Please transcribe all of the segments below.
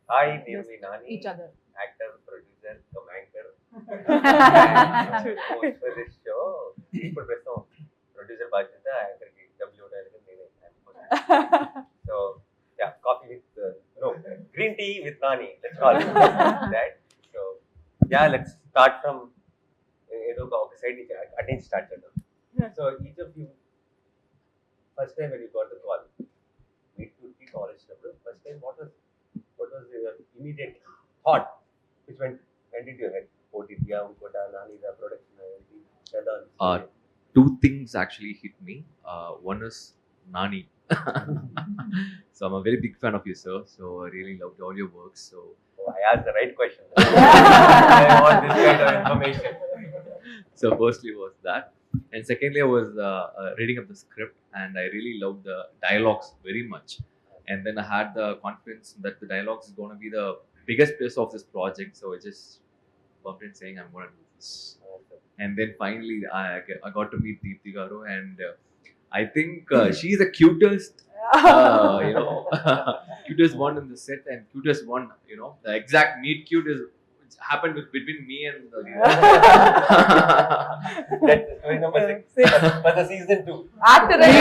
Hi, name Just me Nani. each other. Actor, producer, commander. And host for this show. ఇప్పుడు ప్రస్తుతం producer బాధ్యత యాంకర్కి W director నేనే. So yeah, coffee with no green tea with Nani. Let's call it that. So yeah, let's start from ఏదో ఒక side నుంచి అటు నుంచి start చేద్దాం. So each of you, first time when you got the call, meet to the college level, first time what was your immediate thought which went into your head? OTT, Unkota, Nani, the production, Jagan. Two things actually hit me. One is Nani. So I'm a very big fan of you, sir. So I really loved all your works. So I asked the right question. I want this kind of information. So firstly was that, and secondly I was reading up the script, and I really loved the dialogues very much. And then I had the confidence that the dialogues is going to be the biggest plus of this project. So I just bumped in saying I'm going to do this. And then finally I got to meet Deepthi garu, and I think she's the cutest, cutest one in the set, and cutest one, the exact meet cute is happened between me and That's story number 6 for the season 2. After that,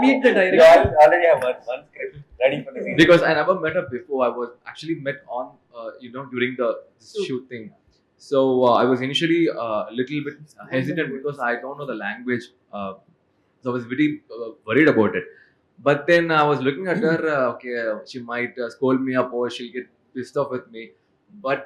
meet the You director. already have one script ready for the season. because I never met her before. I was actually met on during the shoot thing. So I was initially a little bit hesitant because I don't know the language. So I was very worried about it. But then I was looking at her. Okay, she might scold me up or she'll get pissed off with me. But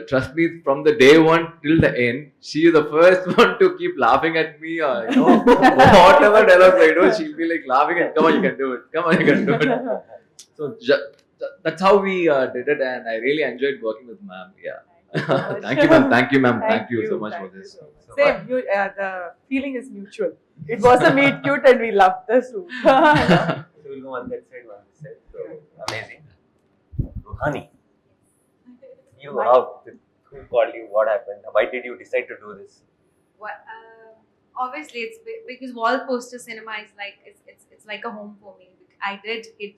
trust me, from the day one till the end, she is the first one to keep laughing at me. Whatever dialogue I do, she'll be like laughing and come on, you can do it. Come on, you can do it. So that's how we did it, and I really enjoyed working with ma'am. Yeah. Thank you, ma'am. Thank you, ma'am. Thank you so much for this. So Same, the feeling is mutual. It was a meet cute and we loved the shoot. So we'll go on that side, one this side. So amazing. Honey, you who called you? What happened? Why did you decide to do this? What, obviously, it's because wall poster cinema is like it's like a home for me. I did it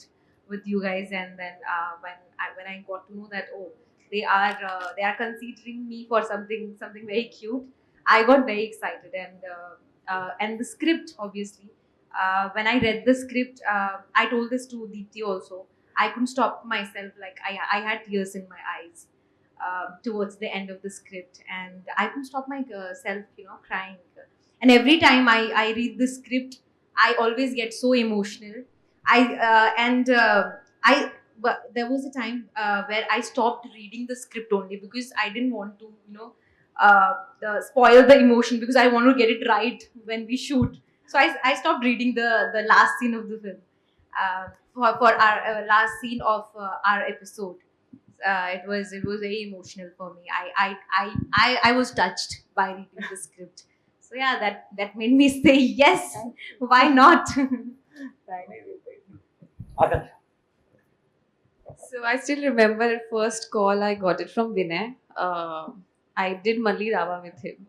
with you guys, and then when I got to know that they are considering me for something very cute, I got very excited, and the script obviously. When I read the script, I told this to Deepthi also. I couldn't stop myself. Like I had tears in my eyes towards the end of the script, and I couldn't stop myself, crying. And every time I read the script, I always get so emotional. But there was a time where I stopped reading the script only because I didn't want to, spoil the emotion, because I want to get it right when we shoot. So I stopped reading the last scene of the film for our last scene of our episode. It was very emotional for me. I was touched by reading the script. So yeah, that made me say yes. Why not? Amazing. Thank you. So I still remember first call I got it from Vinay. I did Malli Rava with him,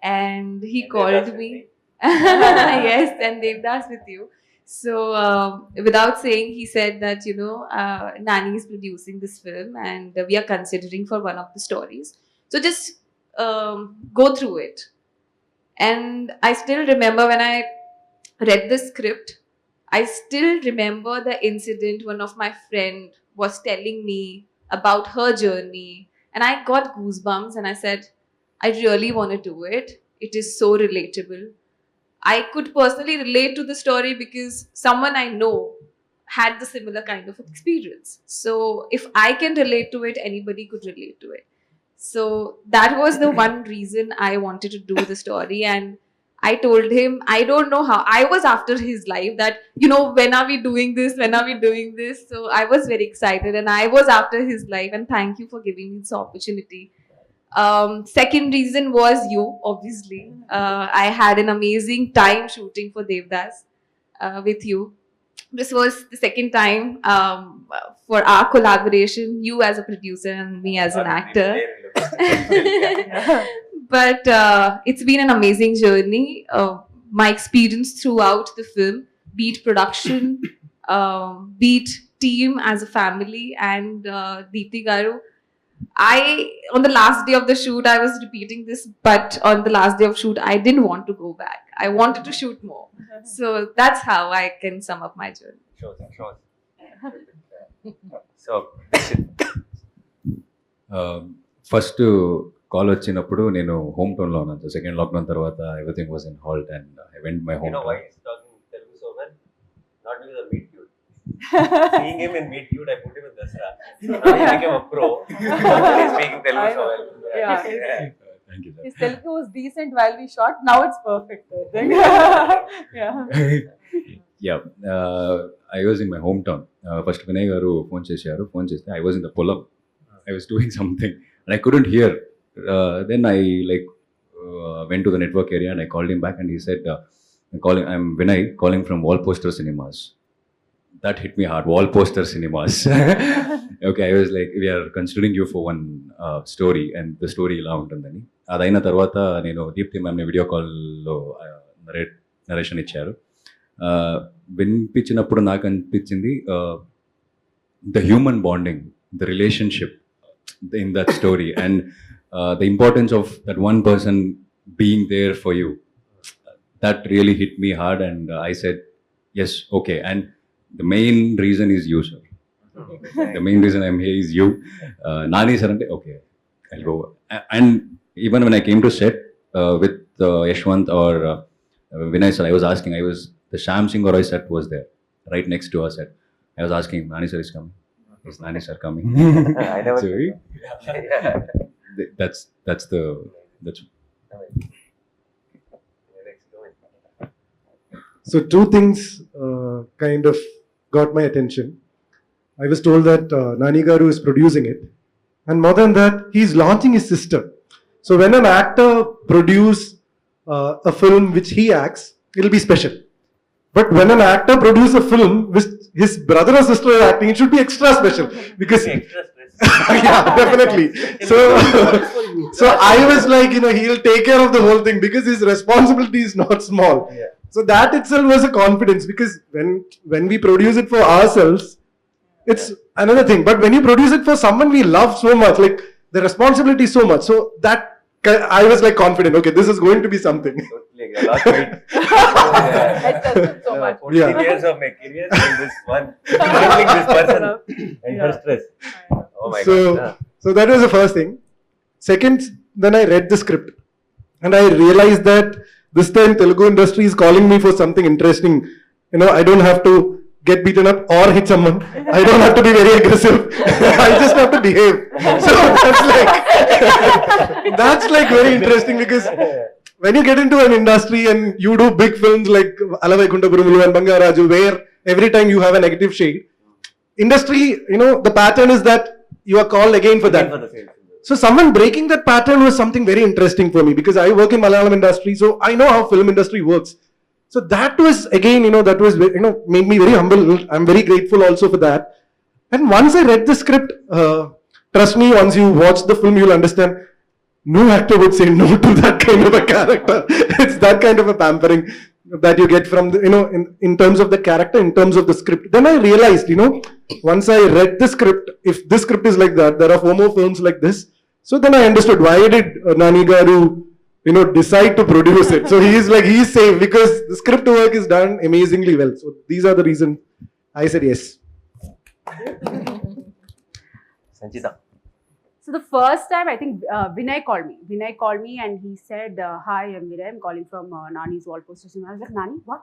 and he And called Devdas with me. me. Yes, and Devdas with you. So without saying, he said that Nani is producing this film, and we are considering for one of the stories. So just go through it. And I still remember when I read the script, I still remember the incident one of my friend was telling me about her journey, and I got goosebumps, and I said, I really want to do it. It is so relatable. I could personally relate to the story because someone I know had the similar kind of experience. So if I can relate to it, anybody could relate to it. So that was the one reason I wanted to do the story. And I told him, I don't know how. I was after his life that, when are we doing this? When are we doing this? So I was very excited, and I was after his life. And thank you for giving me this opportunity. Second reason was you, obviously. I had an amazing time shooting for Devdas with you. This was the second time for our collaboration, you as a producer and me as an actor. But it's been an amazing journey. My experience throughout the film, be it production, be it team, as a family, and Deepthi Garu. On the last day of the shoot, I was repeating this, but on the last day of shoot, I didn't want to go back. I wanted to shoot more. So that's how I can sum up my journey. Shows. So, first call వచ్చినప్పుడు నేను home టౌన్లో ఉన్నాను. Second lockdown తర్వాత everything was in halt and I went my you home know why town. he's talking Telugu so well? Not because of Meet Cute. Seeing him in Meet Cute, I put him in Dasra. So now he became a pro. He's speaking Telugu so well. Yeah. Thank you, sir. His Telugu was decent while we shot. Now it's perfect, I think. Yeah. Yeah, I was in my hometown. First Vinay garu phone చేశారు. Phone చేస్తే I was in the Bollamma. I was doing something and I couldn't hear. Then I went to the network area and I called him back and he said, I'm Vinay calling from Wallposter Cinemas. That hit me hard. Wallposter Cinemas. Okay, I was like, we are considering you for one story and the story ఇలా ఉంటుందని. అదైన తర్వాత నేను Deepti మ్యామ్ని video కాల్లో narration ఇచ్చారు. వినిపించినప్పుడు నాకు అనిపించింది the human bonding, the relationship in that story and the importance of that one person being there for you. That really hit me hard and I said, yes, okay. And the main reason is you, sir. The main reason I'm here is you. Nani sir, okay, I'll go. And even when I came to set with Ashwin or Vinay sir, I was asking, the Sham Singh Roy set was there, right next to our set. I was asking, Nani sir is coming. Is Nani sir coming? I never. So, Yeah. that's So two things kind of got my attention. I was told that Nani Garu is producing it, and more than that, he's launching his sister. So when an actor produce a film which he acts, it'll be special. But when an actor produces a film which his brother or sister is acting, it should be extra special because Extra stress. yeah, definitely. So I was like, he'll take care of the whole thing because his responsibility is not small. Yeah. So that itself was a confidence because when we produce it for ourselves, it's another thing. But when you produce it for someone we love so much, like the responsibility is so much. So that I was like confident. Okay, this is going to be something. Totally. I lost weight. I trust so much. 14 years of my career in this one. Handling this person and her stress. Oh my God. So that was the first thing. Second, then I read the script and I realized that this time Telugu industry is calling me for something interesting. I don't have to get beaten up or hit someone. I don't have to be very aggressive. I just have to behave. So that's like very interesting because when you get into an industry and you do big films like Alavaikunda Burumulu and Bangaraju, where every time you have a negative shade, industry, the pattern is that you are called again for that. For the same thing. So someone breaking that pattern was something very interesting for me because I work in Malayalam industry, so I know how film industry works. So that was again, that was made me very humble. I'm very grateful also for that. And once I read the script, trust me, once you watch the film, you'll understand. No actor would say no to that kind of a character. It's that kind of a pampering that you get from the, in terms of the character, in terms of the script. Then I realized, once I read the script, if this script is like that, there are 4 more films like this. So then I understood why did Nani Garu, decide to produce it. So he's safe because the script work is done amazingly well. So these are the reasons I said yes. Sanchita. So the first time, I think Vinay called me. Vinay called me and he said, "Hi, I'm Vinay. I'm calling from Nani's Wallposter Cinema." I was like, "Nani? What?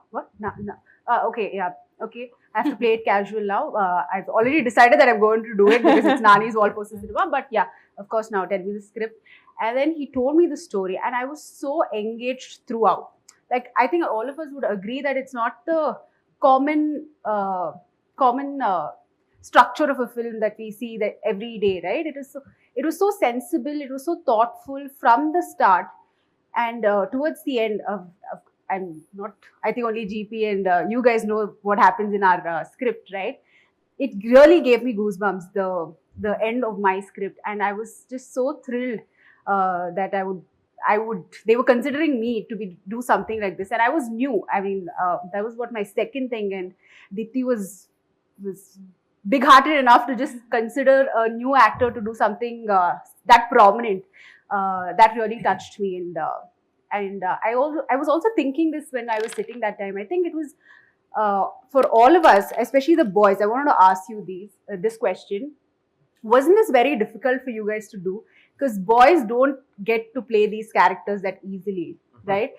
Okay, yeah, okay. I have to play it casual now. I've already decided that I'm going to do it because it's Nani's Wallposter Cinema. But yeah, of course, now tell me the script." And then he told me the story, and I was so engaged throughout. Like I think all of us would agree that it's not the common structure of a film that we see that every day, right? It was so sensible, it was so thoughtful from the start, and towards the end I'm not, I think only GP and you guys know what happens in our script, right? It really gave me goosebumps, the end of my script, and I was just so thrilled that I would they were considering me to do something like this, and I was new. I mean, that was what my second thing, and Deepthi was big-hearted enough to just consider a new actor to do something that prominent. That really touched me, and I was also thinking this when I was sitting that time. I think it was for all of us, especially the boys. I wanted to ask you this question. Wasn't this very difficult for you guys to do? Because boys don't get to play these characters that easily, right?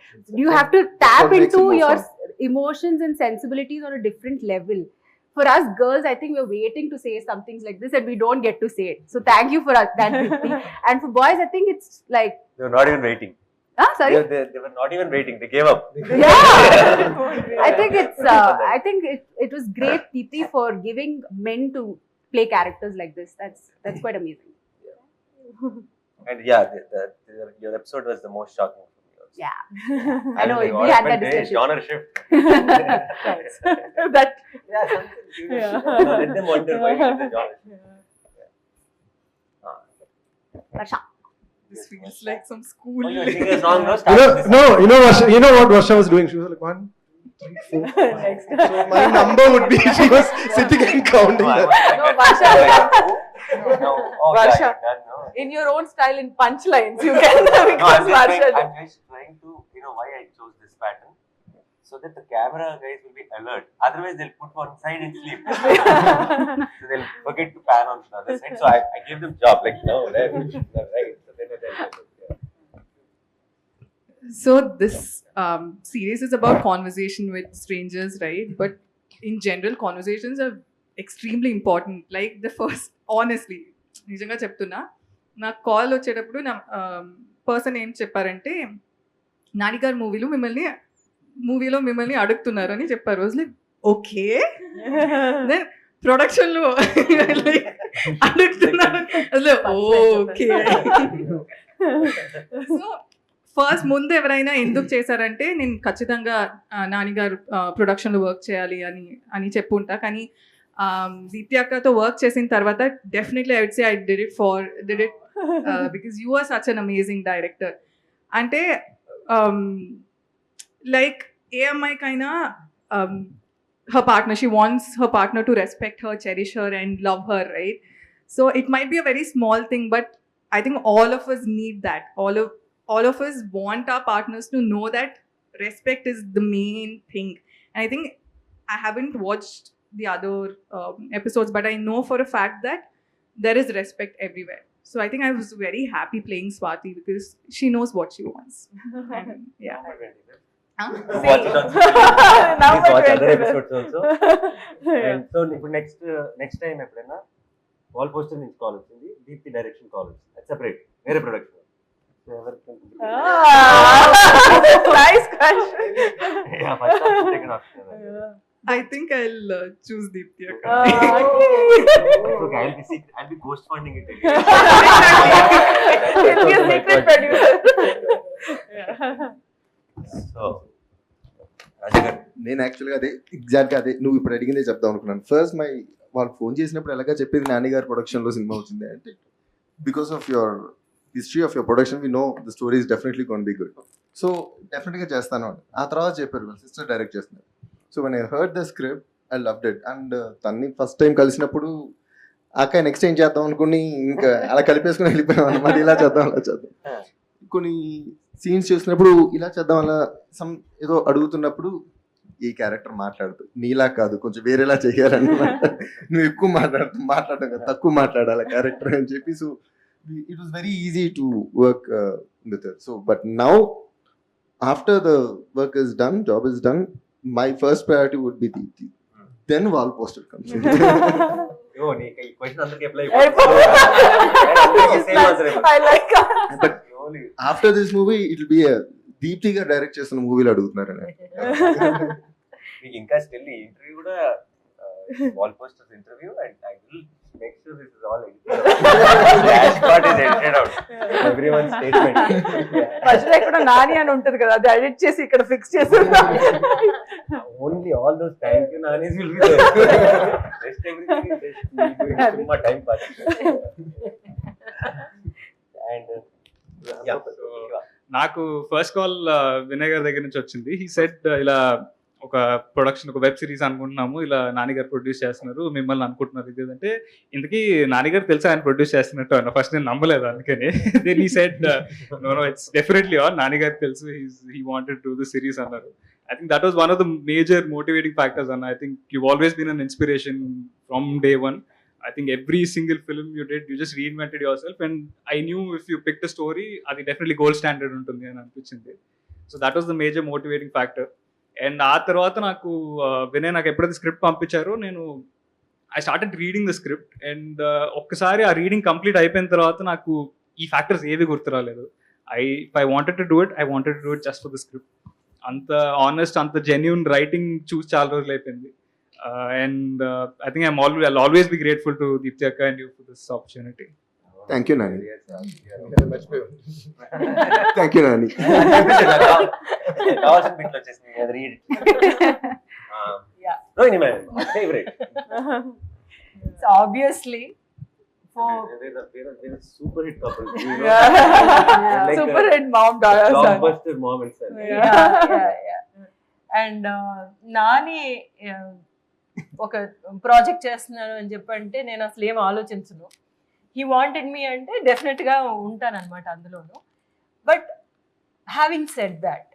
You have to tap into your emotions and sensibilities on a different level. For us girls, I think we're waiting to say some things like this and we don't get to say it. So thank you for that, Deepthi. And for boys, I think it's like... They were not even waiting. Sorry? They were not even waiting. They gave up. Yeah. I think it was great, Deepthi, for giving men to play characters like this. That's quite amazing. And yeah, your episode was the most shocking for me also. Yeah. I know, we had that discussion. Genre shift. That Yeah, something. Let them wonder why it is a genre shift. Varsha. this feels like some school. Oh, you were singing a song, no? Start with this. Varsha, you know what Varsha was doing? She was like 1, 3, 4, 5. So my number would be, she was sitting and counting. No, Varsha. Oh, Varsha. yeah, you're done, no? In your own style, in punchlines, you can No, because Varsha. I'm just trying to, why I chose this pattern. So that the camera guys will be alert. Otherwise, they'll put one side and sleep. So they'll forget to pan on the other side. So I gave them job, like, no, left, right. So then So this series is about conversation with strangers, right? But in general, conversations are extremely important. Like the first, honestly, నిజంగా చెప్తున్నా, నాకు call వచ్చేటప్పుడు నా person ఏం చెప్పారంటే, నాని గారు మూవీలో మిమ్మల్ని అడుగుతున్నారు అని చెప్పారు. లైక్ ఓకే, దెన్ ప్రొడక్షన్లో లైక్ అడుగుతున్నారు, ఓకే. సో ఫస్ట్ ముందు ఎవరైనా ఎందుకు చేశారంటే, నేను ఖచ్చితంగా నాన్నగారు ప్రొడక్షన్లో వర్క్ చేయాలి అని చెప్పుంటా. కానీ దీప్తి అక్కతో వర్క్ చేసిన తర్వాత definitely I would say I did it because you are such an amazing director. అంటే లైక్ ఏ అమ్మాయికైనా her partner, she wants her partner to respect her, cherish her and love her, right? So it might be a very small thing, but I think all of us need that. All of us want our partners to know that respect is the main thing. And I think I haven't watched the other episodes, but I know for a fact that there is respect everywhere. So I think I was very happy playing Swati because she knows what she wants. And, yeah. Watch it on Please watch other episodes also. And so next time ఎప్పుడైనా wall poster నుంచి call వచ్చింది, Deepti direction call వచ్చింది, అది separate వేరే production. Nice question. Yeah, first option taken off. I think I'll choose Deepthi. It's okay, I'll be ghost funding it again. He'll be a secret producer. So, Rajagar. నేను యాక్చువల్గా ఎగ్జాక్ట్గా అదే నువ్వు ఇప్పుడు అడిగిందే చెప్దాం అనుకున్నాను. ఫస్ట్ వాళ్ళు ఫోన్ చేసినప్పుడు ఎలాగా చెప్పేది, నాన్నగారు ప్రొడక్షన్లో సినిమా వచ్చింది అంటే, because of your history of your production we know the story is definitely gonna be good. So డెఫినెట్గా చేస్తాను అని ఆ తర్వాత చెప్పారు, వాళ్ళ సిస్టర్ డైరెక్ట్ చేస్తున్నారు. So when I heard the script I loved it. And తన్ని ఫస్ట్ టైం కలిసినప్పుడు అక్క నెక్స్ట్ ఏం చేద్దాం అనుకుని ఇంకా అలా కలిపేసుకుని వెళ్ళిపోయాం అన్నమాట. ఇలా చేద్దాం అలా చేద్దాం. కొన్ని సీన్స్ చేసినప్పుడు ఇలా చేద్దాం అలా ఏదో అడుగుతున్నప్పుడు ఈ క్యారెక్టర్ మాట్లాడుతూ నీలా కాదు కొంచెం వేరేలా చేయాలన్నమాట. నువ్వు ఎక్కువ మాట్లాడటం కదా, తక్కువ మాట్లాడాలి క్యారెక్టర్ అని చెప్పి. So it was very easy to work with her. So but now after the work is done, job is done, my first priority would be Deepthi. Then wall poster comes in. Yo, nee question andarki apply. I like that. But after this movie it will be a Deepthi ga direct chestunna movie lo adugutunnaru. ఇంకా still ఈ interview కూడా wall posters interview, and I will make sure this is all edited. Last part is edited out. Everyone's statement. మధ్యలో ఇక్కడ నాని అని ఉంటుంది కదా, అది edit చేసి ఇక్కడ ఫిక్స్ చేసి Only all those thank you nanis will be there. Rest everything is just summa time pass. And నాకు ఫస్ట్ కాల్ వినయ్ గారి దగ్గర నుంచి వచ్చింది. హీ సెడ్ ఇలా ఒక ప్రొడక్షన్, ఒక వెబ్ సిరీస్ అనుకుంటున్నాము, ఇలా నాన్నగారు ప్రొడ్యూస్ చేస్తున్నారు, మిమ్మల్ని అనుకుంటున్నారు ఇది అంటే, ఇంతకీ నాన్నగారు తెలుసా ఆయన ప్రొడ్యూస్ చేస్తున్నట్టు అన్న. ఫస్ట్ నేను నమ్మలేదు, అందుకని then he said no it's definitely on, నాన్నగారు తెలుసు, he wanted to the series అన్నారు. I think that was one of the major motivating factors, and I think you've always been an inspiration from day one. I think every single film you did, you just reinvented yourself, and I knew if you picked a story, అది definitely gold standard ఉంటుంది అని అనిపించింది. So that was the major motivating factor. And ఆ తర్వాత నాకు వినయ్ నాకు ఎప్పుడైతే script పంపించారో, నేను I started reading the script, and ఒక్కసారి ఆ రీడింగ్ కంప్లీట్ అయిపోయిన తర్వాత నాకు ఈ ఫ్యాక్టర్స్ ఏవి గుర్తురాలేదు. If I wanted to do it just for the script. అంత ఆనెస్ట్, అంత జెన్యూన్ రైటింగ్ చూసి చాలా రోజులు అయిపోయింది. And I think I'll always be grateful to Deepthi akka and you for this opportunity. Thank you, Nani. Thank you, Nani. కావాల్సిన బిట్లు వచ్చేసింది, అది read. Rohini madam favourite. So obviously super hit couple, super hit mom daughter son. Blockbuster moments. And Nani ఒక project చేస్తున్నాను అని చెప్పంటే నేను అసలు ఏం ఆలోచించను. హీ వాంటెడ్ మీ అంటే డెఫినెట్గా ఉంటానన్నమాట అందులోను. బట్ హ్యావింగ్ సెడ్ దాట్,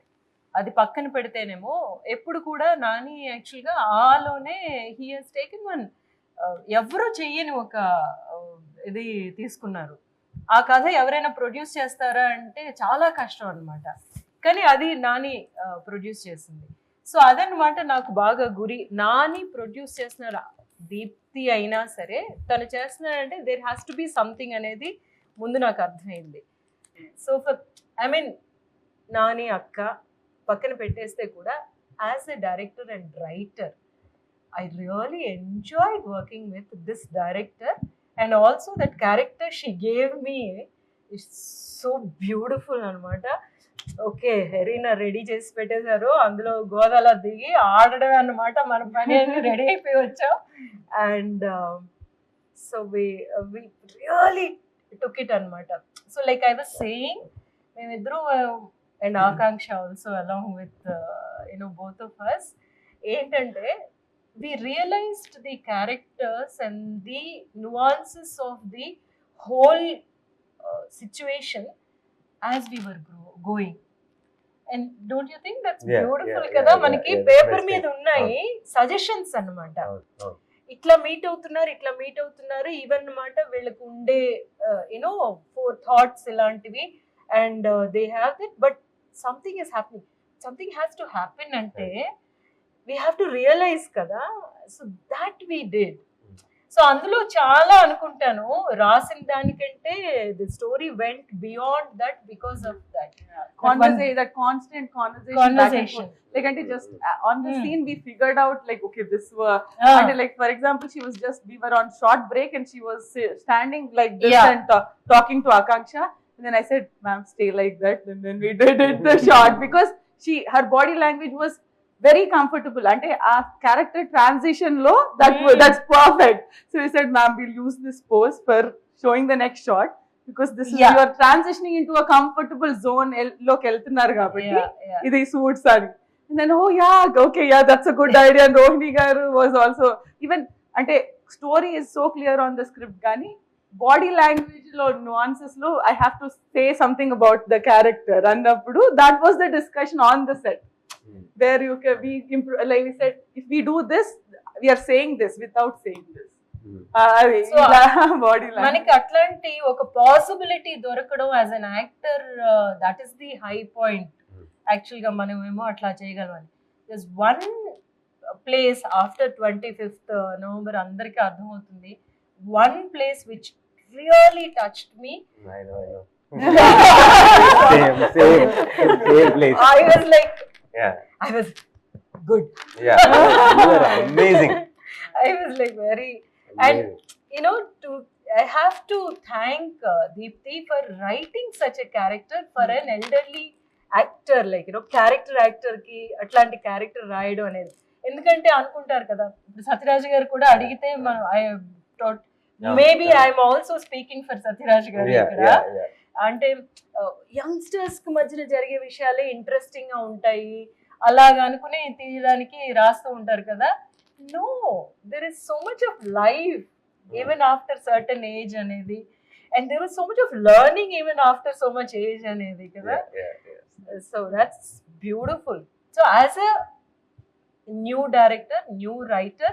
అది పక్కన పెడితేనేమో ఎప్పుడు కూడా నాని యాక్చువల్గా ఆలోనే హీ హెస్ టేకెన్ వన్ ఎవరో చెయ్యని ఒక ఇది తీసుకున్నారు. ఆ కథ ఎవరైనా ప్రొడ్యూస్ చేస్తారా అంటే చాలా కష్టం అనమాట, కానీ అది నాని ప్రొడ్యూస్ చేసింది. సో అదనమాట నాకు బాగా గురి. నాని ప్రొడ్యూస్ చేస్తున్నారు, దీప్తి అయినా సరే తను చేస్తున్నారంటే there has to be something అనేది ముందు నాకు అర్థమైంది. సో నాని అక్క పక్కన పెట్టేస్తే కూడా as a director and writer, I really enjoyed working with this director, and also that character she gave me is so beautiful anamata. Okay, Herina ready chesi pettesaru, అందులో గోదాల దిగి ఆడడం అన్నమాట, మన పని అన్ని రెడీ అయిపోయి వచ్చాం. And so we really took it anamata. So like I was saying, మేమిద్దరు and Akanksha also along with both of us, ఏంటంటే we realized the characters and the nuances of the whole situation as we were going. And don't you think that's beautiful kada? Manaki paper మీద ఉన్నాయి suggestions అన్నమాట. ఇట్లా meet అవుతున్నారు even అన్నమాట. వీళ్ళకు ఉండే four thoughts ఇలాంటివి, and they have it, but something is happening, something has to happen అంటే we have to realize kada. So that we did. So అందులో చాలా అనుకుంటాను రాసిన దానికంటే the story went beyond that because of that that constant conversation. Like ante just on the scene we figured out like okay this and like for example we were on short break and she was standing like this and talking to Akanksha, and then I said ma'am stay like that, and then we did it the shot because her body language was very comfortable. Ante a character transition lo that's perfect. So we said ma'am we'll use this pose for showing the next shot because this is you are transitioning into a comfortable zone look eltunnaru kabatti idi suits ani. And then okay that's a good idea. And Rohini garu was also even ante story is so clear on the script gani body language lo nuances lo I have to say something about the character annappudu that was the discussion on the set where we improve, like we said if we do this we are saying this without saying this. So body language maniki atlanti oka possibility dorakadam as an actor, that is the high point actually ga manamemo atla cheyagalani. There's one place after 25th November andariki ardham avutundi, one place which really touched me. I know same place. I was like I was good. You are amazing. I was like very amazing. And I have to thank Deepthi for writing such a character for an elderly actor, like character actor ki atlanti character రాయడం అనేది. ఎందుకంటే అనుకుంటారు కదా సత్యరాజ్ గారు కూడా అడిగితే మనం maybe I'm also speaking for Sathyaraj గారు ఇక్కడ. అంటే యంగ్స్టర్స్ కి మధ్యన జరిగే విషయాలే ఇంట్రెస్టింగ్ గా ఉంటాయి. అలాగ అనుకుని తీయడానికి రాస్తూ ఉంటారు కదా. No, there is so much of life even after certain age అనేది, and there is so much of learning even after so much age అనేది కదా. So that's beautiful. So as a new director, new writer,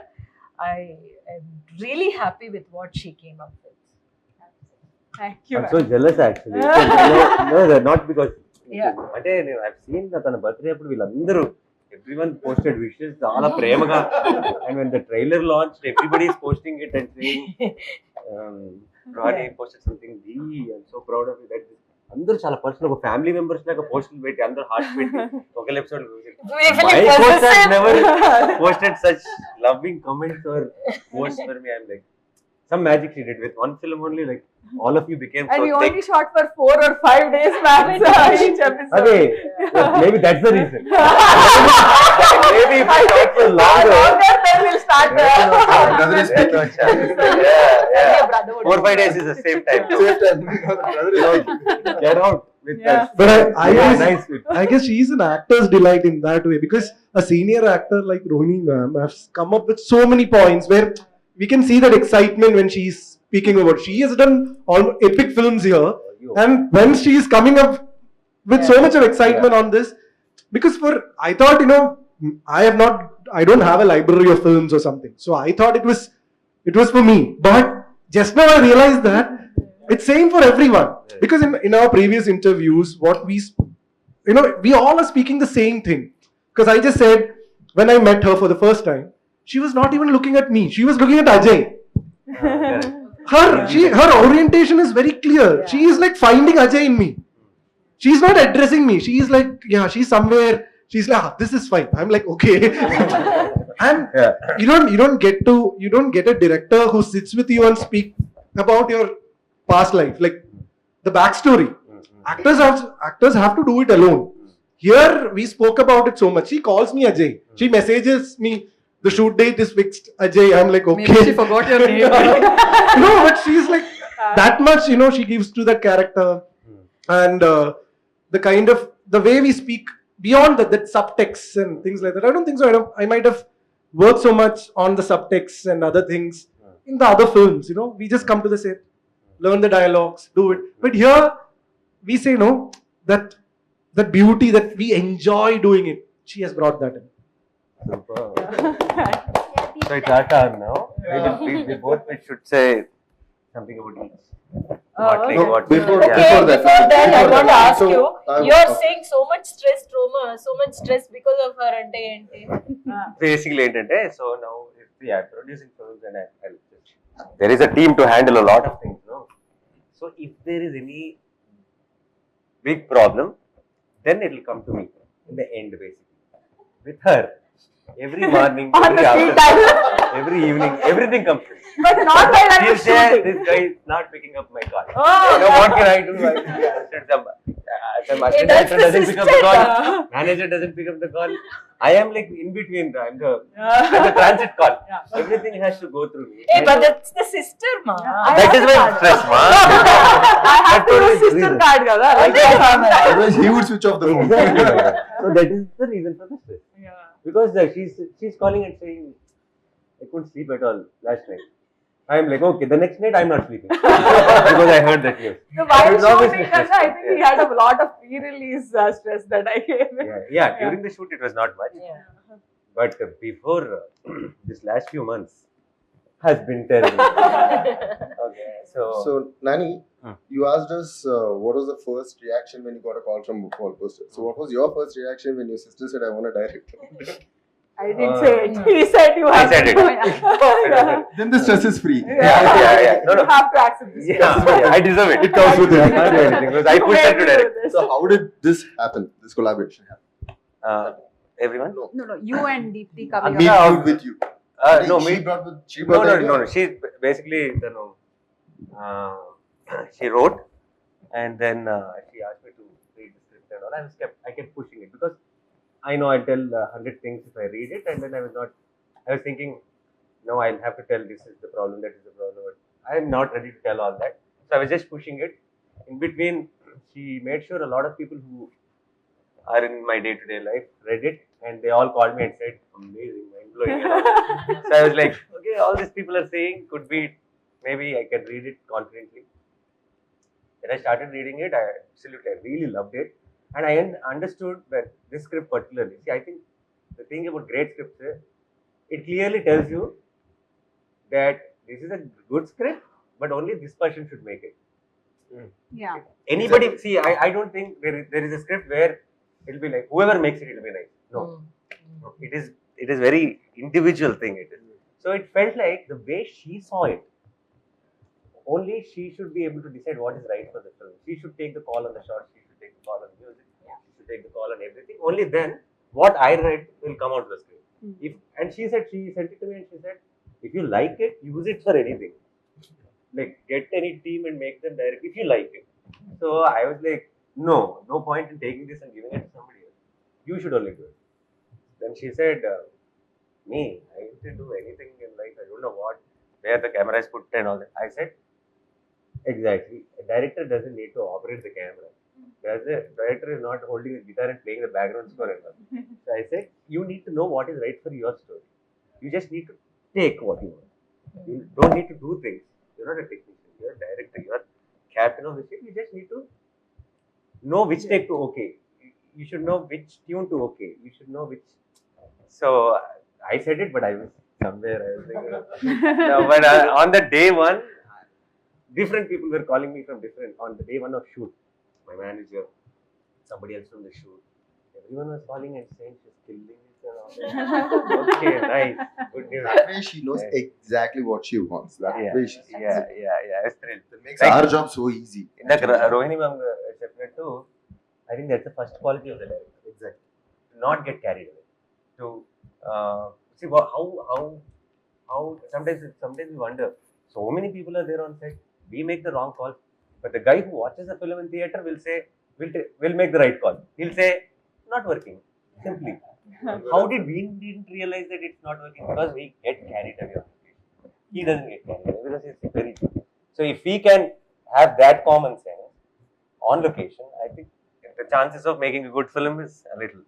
I am really happy with what she came up with. Thank you. I'm so jealous actually. No, not because. అంటే నేను I've seen తన birthday అప్పుడు వీళ్ళందరూ everyone posted wishes చాలా ప్రేమగా, and when the trailer launched everybody is posting it and saying Roddy posted something, I'm so proud of you, that అందరూ చాలా personal, ఒక ఫ్యామిలీ మెంబర్స్ లాగా పోస్టులు పెట్టి అందరూ హార్ట్ పెట్టి ఒక episode never posted such loving comments or posts for me. I'm like, some magic she did with one film only, like all of you became and so we thick. only shot for 4 or 5 days max each episode. Okay, maybe that's the reason. Maybe if I shot for longer, then we'll start. Brother is too much. Yeah. 4-5 days is the same time. Get out with that. But I guess, nice with. I guess she's an actor's delight in that way, because a senior actor like Rohini ma'am has come up with so many points where we can see that excitement when she's speaking about. She has done all epic films here, and when she is coming up with so much of excitement on this, because I thought, I don't have a library of films or something, so I thought it was for me. But just now I realized that it's same for everyone, because in our previous interviews, what we all are speaking the same thing. Because I just said, when I met her for the first time, she was not even looking at me, she was looking at Ajay. Her orientation is very clear. She is like finding Ajay in me. She's not addressing me. She is like, she's somewhere. She's like, this is fine. I'm like, okay. And you don't get a director who sits with you and speak about your past life, like the backstory. Actors have to do it alone. Here we spoke about it so much. She calls me Ajay. She messages me, the shoot date is fixed, Ajay. I'm like, okay. Maybe she forgot your name. No, but she's like that much, she gives to that character. And the kind of, the way we speak beyond that subtext and things like that. I don't think so. I might have worked so much on the subtext and other things in the other films, we just come to the set, learn the dialogues, do it. But here we say, no, that beauty that we enjoy doing it, she has brought that in. Super. So it's our turn now. We both should say something about each. Before that, I want to ask you, you're saying so much stress, trauma, so much stress because of her ante. Basically, so now if we are producing films, and there is a team to handle a lot of things, no? So if there is any big problem, then it will come to me in the end, basically. With her, every morning, every evening, everything comes to me. But not while I'm She'll say, shooting. this guy is not picking up my call. Oh, What can I do? Some assistant director doesn't pick up the call. Manager doesn't pick up the call. I am like in between. I'm the transit call. Everything has to go through me. Hey, but that's the sister, ma. That is my stress, ma. I have to use sister card, kada. Otherwise he would switch off the phone. So that is the reason for the stress. Because she's calling and saying, I couldn't sleep at all last night. I'm like, okay, the next night I'm not sleeping because I heard that news. So while shooting, I think we had a lot of pre-release stress that I gave. During the shoot it was not much. But before this last few months has been terrible. Okay, so Nani, you asked us what was the first reaction when you got a call from Wall Poster. So what was your first reaction when your sister said, I want a director? I didn't say it. He said you have said to it. do it. Then the stress is free. No. You have to accept this. I deserve it. It comes with I it. can't do anything because I pushed her to direct. So how did this happen? This collaboration happen? Everyone? No, you and Deepthi Me coming up. with you. No, She me. brought the idea? No. She basically, she wrote, and then she asked me to read the script and all. I kept pushing it because I know I'll tell 100 things if I read it, and then I was thinking, no, I'll have to tell this is the problem, that is the problem. But I am not ready to tell all that. So I was just pushing it. In between, she made sure a lot of people who are in my day-to-day life read it and they all called me and said, amazing, mind blowing. So I was like, okay, all these people are saying could be, maybe I can read it confidently. Then I started reading it. I really loved it, and I understood that this script particularly. See, I think the thing about great scripts is it clearly tells you that this is a good script, but only this person should make it. Yeah. Anybody, see, I don't think there is a script where it'll be like whoever makes it, it'll be nice. No, it is very individual thing. It is. So it felt like the way she saw it. Only she should be able to decide what is right for the film. She should take the call on the shots. She should take the call on the music. She should take the call on everything. Only then, what I write will come out of the script. And she sent it to me, and she said, if you like it, use it for anything. Like, get any team and make them direct if you like it. So I was like, no point in taking this and giving it to somebody else. You should only do it. Then she said, me, I didn't do anything in life. I don't know where the camera is put and all that. I said, exactly. A director doesn't need to operate the camera. The director is not holding a guitar and playing the background score and all. So I said, you need to know what is right for your story. You just need to take what you want. You don't need to do things. You're not a technician. You're a director. You're captain of the ship. You just need to know which take to okay. You should know which tune to okay. You should know which. So I said it, but I was somewhere. I was thinking. No, but on the day one, different people were calling me from different. On the day one of shoot, my manager, somebody else from the shoot, everyone was calling and saying she's killing it. Okay, nice, good news. That way she knows exactly what she wants. That way she. Yeah. It's thrilled. It makes our job so easy. In the Rohini ma'am chapter too, I think that's the first quality of the director. Exactly. To not get carried away. To see how sometimes we wonder. So many people are there on set. We make the wrong call, but the guy who watches the film in theater will say, "We'll make the right call." He'll say, "Not working." Simply. How did we didn't realize that it's not working? Because we get carried away. He doesn't get carried away because it's very true. So if we can have that common sense on location, I think the chances of making a good film is a little.